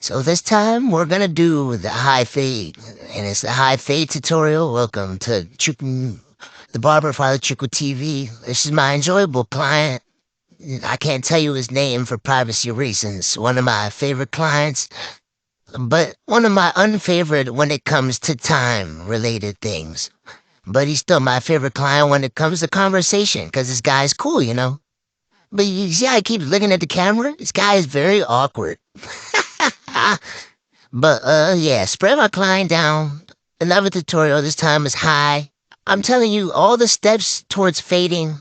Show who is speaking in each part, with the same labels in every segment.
Speaker 1: So this time we're gonna do the high fade, and it's the high fade tutorial. Welcome to Chukwu, the barber father Chukwu TV. This is my enjoyable client. I can't tell you his name for privacy reasons. One of my favorite clients, but one of my unfavorite when it comes to time-related things. But he's still my favorite client when it comes to conversation, because this guy's cool, you know? But you see how I keep looking at the camera? This guy is very awkward. But yeah, spread my client down. Another tutorial, this time is high. I'm telling you, all the steps towards fading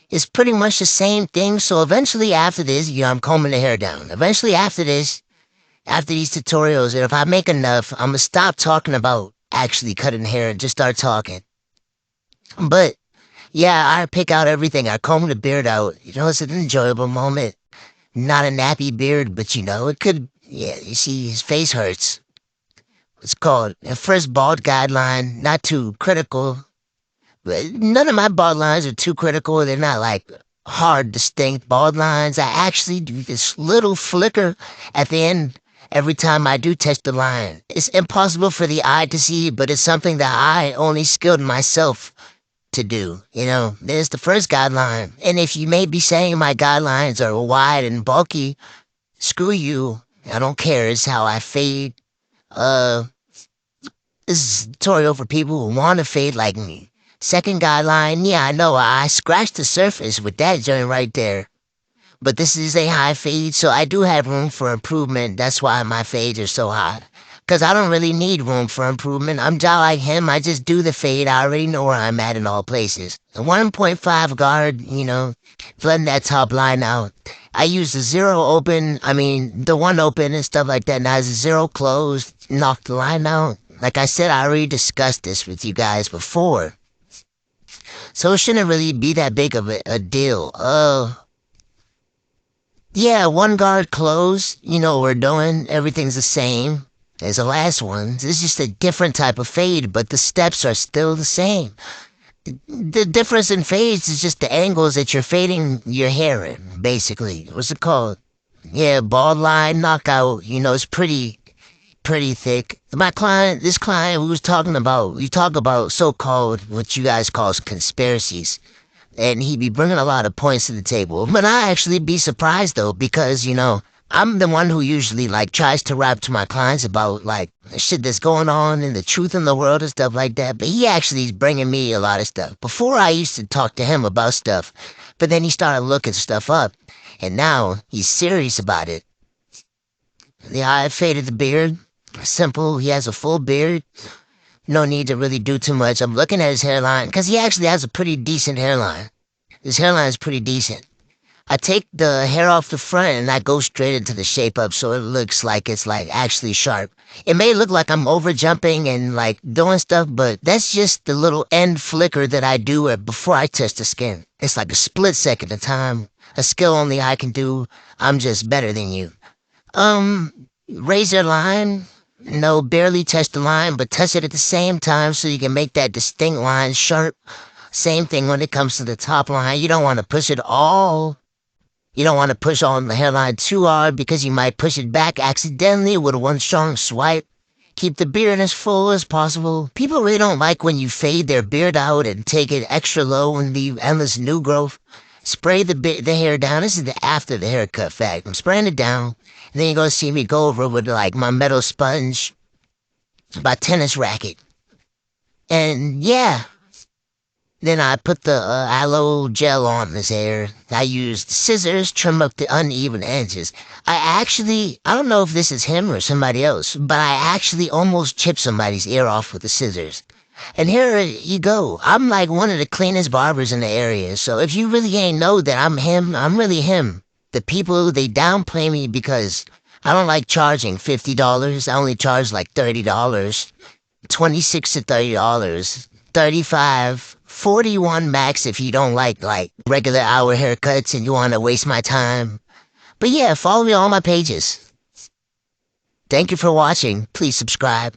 Speaker 1: is pretty much the same thing. So eventually after this, I'm combing the hair down. Eventually after this, after these tutorials, and if I make enough, I'm gonna stop talking about actually cutting hair and just start talking. But yeah, I pick out everything. I comb the beard out. It's an enjoyable moment. Not a nappy beard, but it could, yeah, you see, his face hurts. It's called a first bald guideline, not too critical. But none of my bald lines are too critical. They're not like hard, distinct bald lines. I actually do this little flicker at the end every time I do touch the line. It's impossible for the eye to see, but it's something that I only skilled myself to do. There's the first guideline. And if you may be saying my guidelines are wide and bulky, screw you. I don't care. It's how I fade. Uh, this is a tutorial for people who want to fade like me. Second guideline, yeah, I know I scratched the surface with that joint right there. But this is a high fade, so I do have room for improvement. That's why my fades are so high. Because I don't really need room for improvement. I'm just like him. I just do the fade. I already know where I'm at in all places. The 1.5 guard, flooding that top line out. I use the the one open and stuff like that. Now it's zero closed, knock the line out. Like I said, I already discussed this with you guys before. So it shouldn't really be that big of a deal. Yeah, one guard closed. You know what we're doing. Everything's the same as the last one. This is just a different type of fade, but the steps are still the same. The difference in fades is just the angles that you're fading your hair in, basically. What's it called? Yeah, bald line, knockout, it's pretty thick. This client we was talking about, we talk about so-called, what you guys call conspiracies. And he be bringing a lot of points to the table. But I actually be surprised, though, because, I'm the one who usually, tries to rap to my clients about, shit that's going on and the truth in the world and stuff like that. But he actually is bringing me a lot of stuff. Before, I used to talk to him about stuff, but then he started looking stuff up, and now he's serious about it. Yeah, I faded the beard. Simple. He has a full beard. No need to really do too much. I'm looking at his hairline, because he actually has a pretty decent hairline. His hairline is pretty decent. I take the hair off the front and I go straight into the shape up so it looks like it's actually sharp. It may look like I'm over jumping and doing stuff, but that's just the little end flicker that I do before I touch the skin. It's like a split second of time. A skill only I can do. I'm just better than you. Razor line. No, barely touch the line, but touch it at the same time so you can make that distinct line sharp. Same thing when it comes to the top line. You don't want to push it all. You don't want to push on the hairline too hard because you might push it back accidentally with one strong swipe. Keep the beard as full as possible. People really don't like when you fade their beard out and take it extra low and leave endless new growth. Spray the hair down. This is the after the haircut fact. I'm spraying it down. And then you're going to see me go over with my metal sponge. My tennis racket. And yeah. Then I put the aloe gel on his hair. I used scissors, trim up the uneven edges. I don't know if this is him or somebody else, but I actually almost chipped somebody's ear off with the scissors. And here you go. I'm one of the cleanest barbers in the area, so if you really ain't know that I'm him, I'm really him. The people, they downplay me because I don't like charging $50. I only charge $30. 26 to $30. 35, 41 max if you don't like regular hour haircuts and you want to waste my time. But yeah, follow me on all my pages. Thank you for watching. Please subscribe.